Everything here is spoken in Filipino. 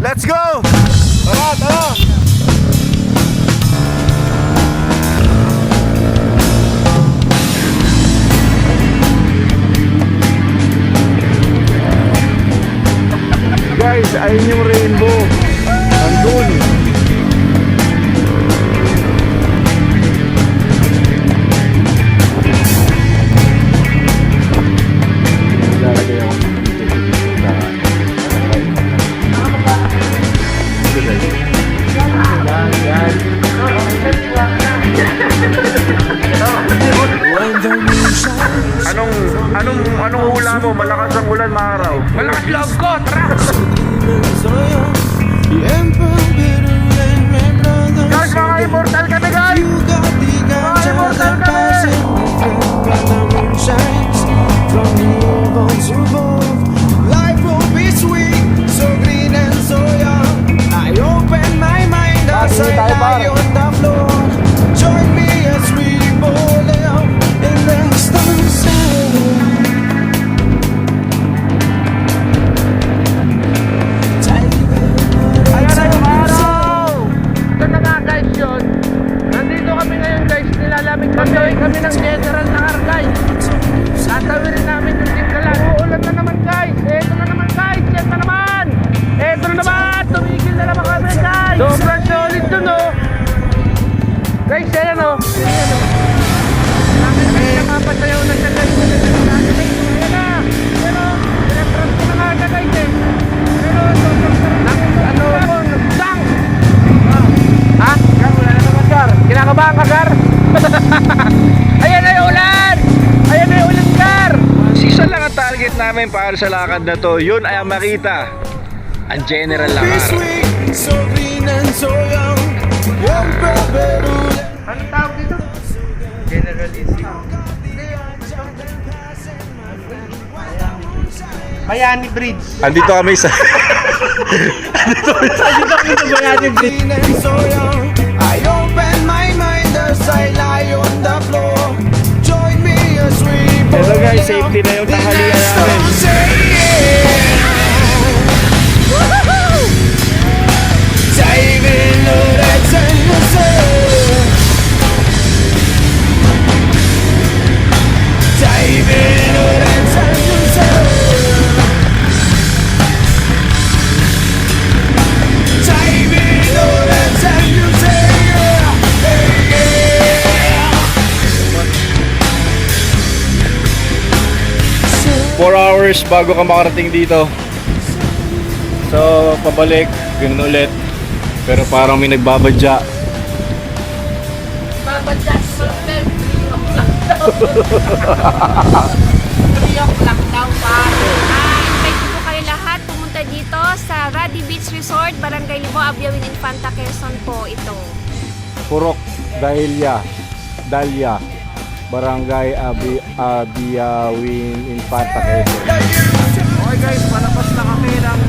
Let's go! Tara, tara! Guys, ayun yung rainbow. Andun. Lalagay ako Anong hula mo? Malakas ang ulan, maaraw. Malakas love ko, tara! Guys, mga immortal kami, guys! Mga immortal kami! Life will be sweet, so green and so young. I open my mind as I lie on the floor. Join me as we bowl out in the sunset. Ayan na yung araw! Ito na nga guys yun. Nandito kami ngayon guys, nilalamig kami ng general na car guys. Tatawirin namin yung tingkalan. Uulan na naman guys. Eto na naman guys. Yan na naman. Eto na naman. Tumigil na naman kami guys. Sobrang solid dun oh. Guys, ayan oh. Ayan oh. Kami nakapasayaw na siya guys. Ayan na. Ayan oh. Pinag-trans ko na nga siya guys eh. Pero sobrang sarap. Ano po? Nag-dunk. Ha? Gar, wala na naman Gar. Kinakabahan ka Gar? Ayan na yung ulan. Ayan na yung ulan Gar. Isa lang ang target namin para sa lakad na to. Yun ay ang makita ang general na Be araw. sweet, so green and so young. Young pero Anong tawag dito? General Easy. Bayani Bridge. Andito kami sa green and so young. I open my mind as I lie on the floor. Join me as we bowl Hello guys, out safety na yung in the tanghalian namin. sunset. Diving Lorenz and yourself. Diving Lorenz and yourself. Diving Lorenz and yourself. Yeah. 4 hours bago ka makarating dito. So, pabalik, ganun ulit. Pero parang may nagbabadya. Babadya sa system. Lockdown pa. Invite ko po kayo lahat pumunta dito sa Radi Beach Resort, Barangay Libo, Abiawin, Infanta, Quezon po ito. Purok, Dahlia, Barangay Abiawin, Infanta, Quezon. Okay guys, palabas na kami ng